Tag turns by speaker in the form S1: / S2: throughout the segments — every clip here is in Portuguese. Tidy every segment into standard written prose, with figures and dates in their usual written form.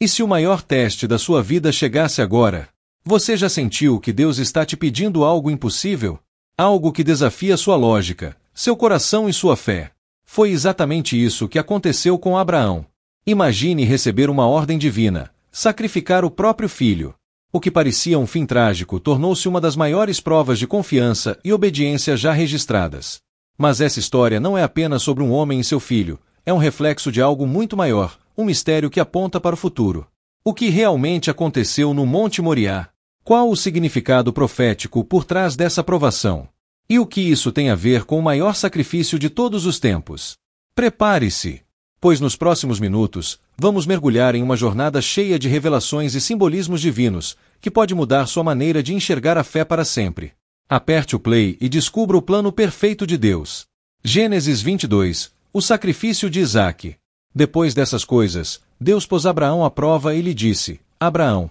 S1: E se o maior teste da sua vida chegasse agora? Você já sentiu que Deus está te pedindo algo impossível? Algo que desafia sua lógica, seu coração e sua fé. Foi exatamente isso que aconteceu com Abraão. Imagine receber uma ordem divina, sacrificar o próprio filho. O que parecia um fim trágico tornou-se uma das maiores provas de confiança e obediência já registradas. Mas essa história não é apenas sobre um homem e seu filho, é um reflexo de algo muito maior, um mistério que aponta para o futuro. O que realmente aconteceu no Monte Moriá? Qual o significado profético por trás dessa provação? E o que isso tem a ver com o maior sacrifício de todos os tempos? Prepare-se, pois nos próximos minutos, vamos mergulhar em uma jornada cheia de revelações e simbolismos divinos, que pode mudar sua maneira de enxergar a fé para sempre. Aperte o play e descubra o plano perfeito de Deus. Gênesis 22, o sacrifício de Isaque. Depois dessas coisas, Deus pôs Abraão à prova e lhe disse: Abraão.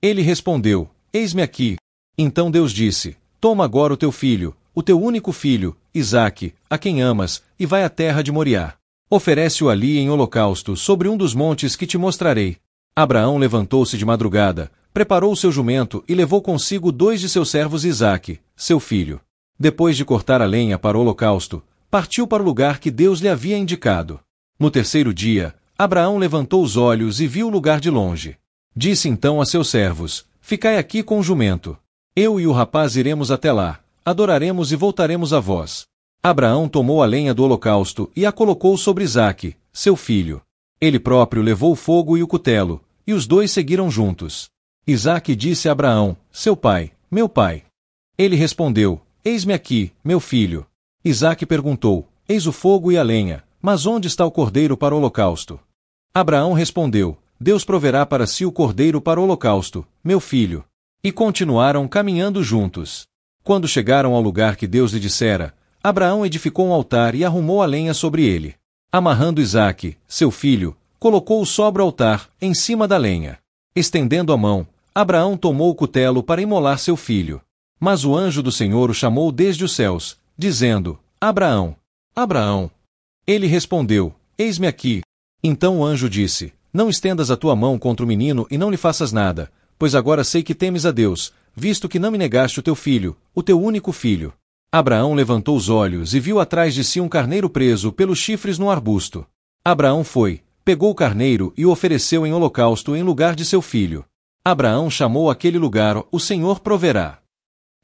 S1: Ele respondeu: Eis-me aqui. Então Deus disse: Toma agora o teu filho, o teu único filho, Isaque, a quem amas, e vai à terra de Moriá. Oferece-o ali em holocausto sobre um dos montes que te mostrarei. Abraão levantou-se de madrugada, preparou seu jumento e levou consigo 2 de seus servos Isaque, seu filho. Depois de cortar a lenha para o holocausto, partiu para o lugar que Deus lhe havia indicado. No terceiro dia, Abraão levantou os olhos e viu o lugar de longe. Disse então a seus servos: Ficai aqui com o jumento. Eu e o rapaz iremos até lá, adoraremos e voltaremos a vós. Abraão tomou a lenha do holocausto e a colocou sobre Isaque, seu filho. Ele próprio levou o fogo e o cutelo, e os 2 seguiram juntos. Isaque disse a Abraão: Seu pai, meu pai. Ele respondeu: Eis-me aqui, meu filho. Isaque perguntou: Eis o fogo e a lenha, mas onde está o cordeiro para o holocausto? Abraão respondeu: Deus proverá para si o cordeiro para o holocausto, meu filho. E continuaram caminhando juntos. Quando chegaram ao lugar que Deus lhe dissera, Abraão edificou um altar e arrumou a lenha sobre ele. Amarrando Isaque, seu filho, colocou-o sobre o altar, em cima da lenha. Estendendo a mão, Abraão tomou o cutelo para imolar seu filho. Mas o anjo do Senhor o chamou desde os céus, dizendo: Abraão, Abraão. Ele respondeu: Eis-me aqui. Então o anjo disse: Não estendas a tua mão contra o menino e não lhe faças nada, pois agora sei que temes a Deus, visto que não me negaste o teu filho, o teu único filho. Abraão levantou os olhos e viu atrás de si um carneiro preso pelos chifres no arbusto. Abraão foi, pegou o carneiro e o ofereceu em holocausto em lugar de seu filho. Abraão chamou aquele lugar: O Senhor proverá.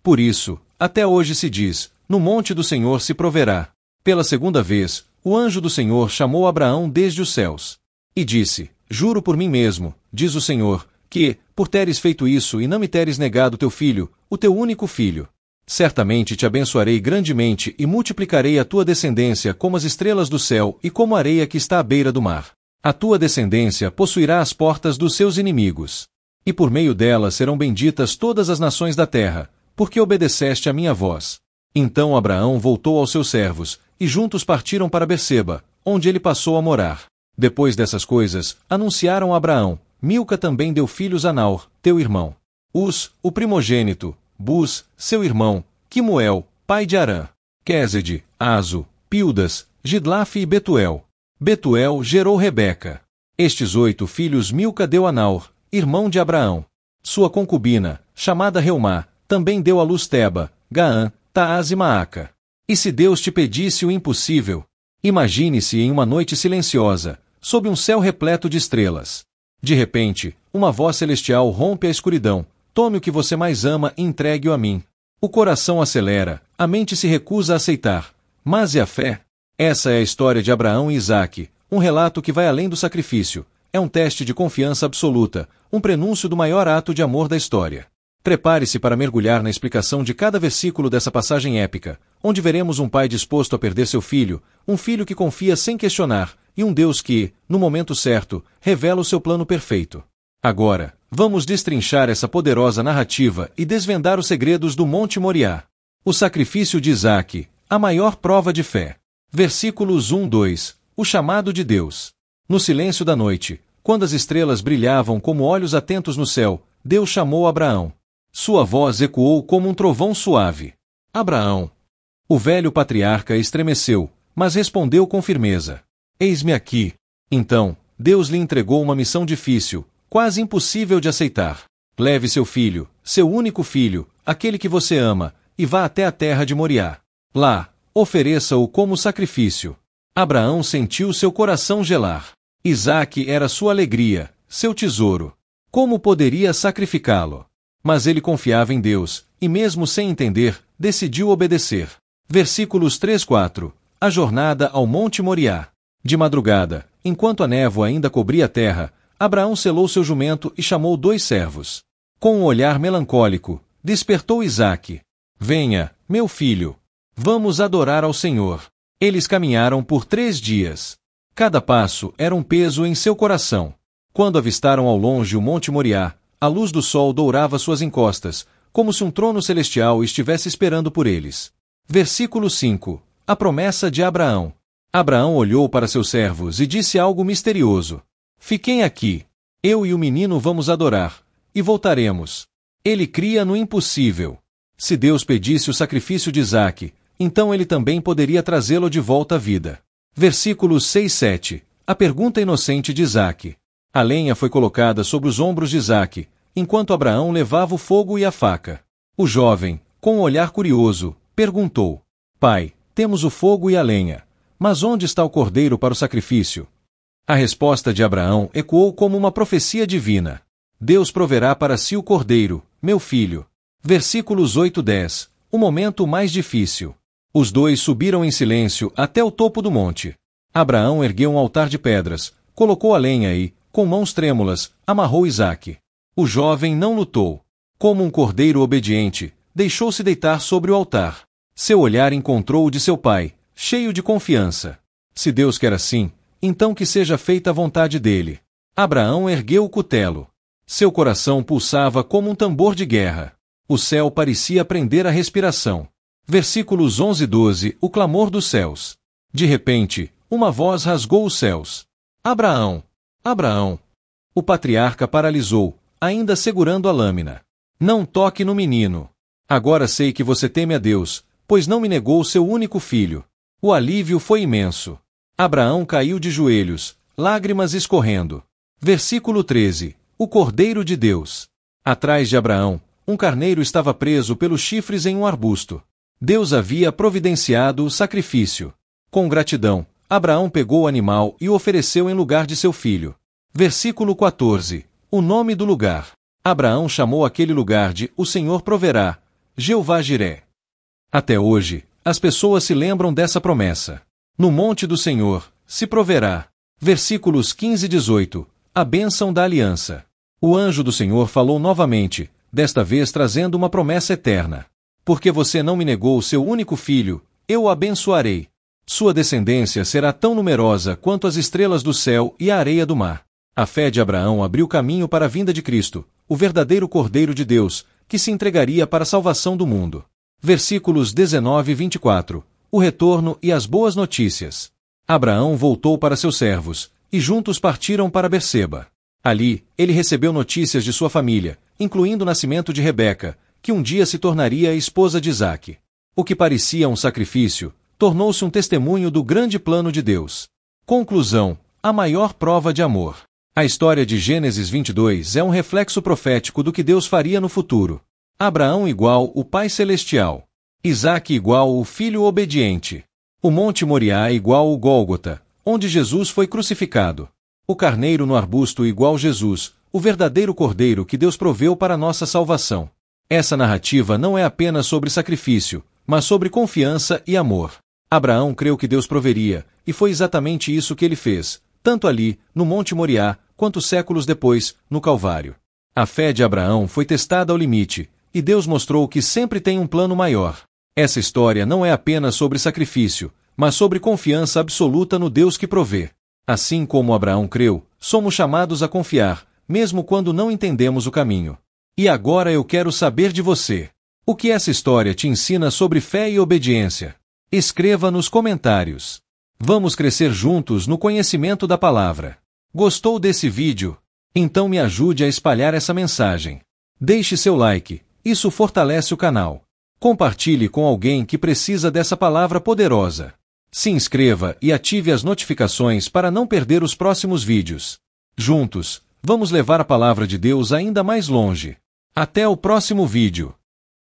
S1: Por isso, até hoje se diz: No monte do Senhor se proverá. Pela segunda vez, o anjo do Senhor chamou Abraão desde os céus. E disse: Juro por mim mesmo, diz o Senhor, que, por teres feito isso e não me teres negado teu filho, o teu único filho, certamente te abençoarei grandemente e multiplicarei a tua descendência como as estrelas do céu e como a areia que está à beira do mar. A tua descendência possuirá as portas dos seus inimigos. E por meio dela serão benditas todas as nações da terra, porque obedeceste à minha voz. Então Abraão voltou aos seus servos, e juntos partiram para Berseba, onde ele passou a morar. Depois dessas coisas, anunciaram a Abraão: Milca também deu filhos a Naor, teu irmão. Uz, o primogênito, Buz, seu irmão, Quimuel, pai de Arã, Quésede, Azo, Pildas, Gidlaf e Betuel. Betuel gerou Rebeca. Estes 8 filhos Milca deu a Naor, irmão de Abraão. Sua concubina, chamada Reumá, também deu à luz Teba, Gaã, Taás e Maaca. E se Deus te pedisse o impossível? Imagine-se em uma noite silenciosa, sob um céu repleto de estrelas. De repente, uma voz celestial rompe a escuridão: Tome o que você mais ama e entregue-o a mim. O coração acelera, a mente se recusa a aceitar. Mas e a fé? Essa é a história de Abraão e Isaque, um relato que vai além do sacrifício. É um teste de confiança absoluta, um prenúncio do maior ato de amor da história. Prepare-se para mergulhar na explicação de cada versículo dessa passagem épica, onde veremos um pai disposto a perder seu filho, um filho que confia sem questionar, e um Deus que, no momento certo, revela o seu plano perfeito. Agora, vamos destrinchar essa poderosa narrativa e desvendar os segredos do Monte Moriá. O sacrifício de Isaque, a maior prova de fé. Versículos 1-2, o chamado de Deus. No silêncio da noite, quando as estrelas brilhavam como olhos atentos no céu, Deus chamou Abraão. Sua voz ecoou como um trovão suave: Abraão. O velho patriarca estremeceu, mas respondeu com firmeza: Eis-me aqui. Então, Deus lhe entregou uma missão difícil: quase impossível de aceitar. Leve seu filho, seu único filho, aquele que você ama, e vá até a terra de Moriá. Lá, ofereça-o como sacrifício. Abraão sentiu seu coração gelar. Isaque era sua alegria, seu tesouro. Como poderia sacrificá-lo? Mas ele confiava em Deus, e mesmo sem entender, decidiu obedecer. Versículos 3-4. A jornada ao Monte Moriá. De madrugada, enquanto a névoa ainda cobria a terra, Abraão selou seu jumento e chamou 2 servos. Com um olhar melancólico, despertou Isaque. Venha, meu filho. Vamos adorar ao Senhor. Eles caminharam por 3 dias. Cada passo era um peso em seu coração. Quando avistaram ao longe o Monte Moriá, a luz do sol dourava suas encostas, como se um trono celestial estivesse esperando por eles. Versículo 5. A promessa de Abraão. Abraão olhou para seus servos e disse algo misterioso. Fiquem aqui. Eu e o menino vamos adorar, e voltaremos. Ele cria no impossível. Se Deus pedisse o sacrifício de Isaque, então ele também poderia trazê-lo de volta à vida. Versículos 6-7. A pergunta inocente de Isaque. A lenha foi colocada sobre os ombros de Isaque, enquanto Abraão levava o fogo e a faca. O jovem, com um olhar curioso, perguntou: Pai, temos o fogo e a lenha, mas onde está o cordeiro para o sacrifício? A resposta de Abraão ecoou como uma profecia divina. Deus proverá para si o cordeiro, meu filho. Versículos 8-10. O momento mais difícil. Os 2 subiram em silêncio até o topo do monte. Abraão ergueu um altar de pedras, colocou a lenha e, com mãos trêmulas, amarrou Isaque. O jovem não lutou. Como um cordeiro obediente, deixou-se deitar sobre o altar. Seu olhar encontrou o de seu pai, cheio de confiança. Se Deus quer assim, então que seja feita a vontade dele. Abraão ergueu o cutelo. Seu coração pulsava como um tambor de guerra. O céu parecia prender a respiração. Versículos 11-12. O clamor dos céus. De repente, uma voz rasgou os céus. Abraão! Abraão! O patriarca paralisou, ainda segurando a lâmina. Não toque no menino. Agora sei que você teme a Deus, pois não me negou seu único filho. O alívio foi imenso. Abraão caiu de joelhos, lágrimas escorrendo. Versículo 13. O Cordeiro de Deus. Atrás de Abraão, um carneiro estava preso pelos chifres em um arbusto. Deus havia providenciado o sacrifício. Com gratidão, Abraão pegou o animal e o ofereceu em lugar de seu filho. Versículo 14. O nome do lugar. Abraão chamou aquele lugar de O Senhor Proverá, Jeová Jiré. Até hoje, as pessoas se lembram dessa promessa. No monte do Senhor, se proverá. Versículos 15-18. A bênção da aliança. O anjo do Senhor falou novamente, desta vez trazendo uma promessa eterna. Porque você não me negou o seu único filho, eu o abençoarei. Sua descendência será tão numerosa quanto as estrelas do céu e a areia do mar. A fé de Abraão abriu caminho para a vinda de Cristo, o verdadeiro Cordeiro de Deus, que se entregaria para a salvação do mundo. Versículos 19-24. O retorno e as boas notícias. Abraão voltou para seus servos, e juntos partiram para Berseba. Ali, ele recebeu notícias de sua família, incluindo o nascimento de Rebeca, que um dia se tornaria a esposa de Isaque. O que parecia um sacrifício, tornou-se um testemunho do grande plano de Deus. Conclusão: a maior prova de amor. A história de Gênesis 22 é um reflexo profético do que Deus faria no futuro. Abraão igual o Pai Celestial. Isaque igual o Filho Obediente. O Monte Moriá igual o Gólgota, onde Jesus foi crucificado. O carneiro no arbusto igual Jesus, o verdadeiro cordeiro que Deus proveu para nossa salvação. Essa narrativa não é apenas sobre sacrifício, mas sobre confiança e amor. Abraão creu que Deus proveria, e foi exatamente isso que ele fez, tanto ali, no Monte Moriá, quanto séculos depois, no Calvário. A fé de Abraão foi testada ao limite, e Deus mostrou que sempre tem um plano maior. Essa história não é apenas sobre sacrifício, mas sobre confiança absoluta no Deus que provê. Assim como Abraão creu, somos chamados a confiar, mesmo quando não entendemos o caminho. E agora eu quero saber de você. O que essa história te ensina sobre fé e obediência? Escreva nos comentários. Vamos crescer juntos no conhecimento da palavra. Gostou desse vídeo? Então me ajude a espalhar essa mensagem. Deixe seu like, isso fortalece o canal. Compartilhe com alguém que precisa dessa palavra poderosa. Se inscreva e ative as notificações para não perder os próximos vídeos. Juntos, Vamos levar a palavra de Deus ainda mais longe. Até o próximo vídeo.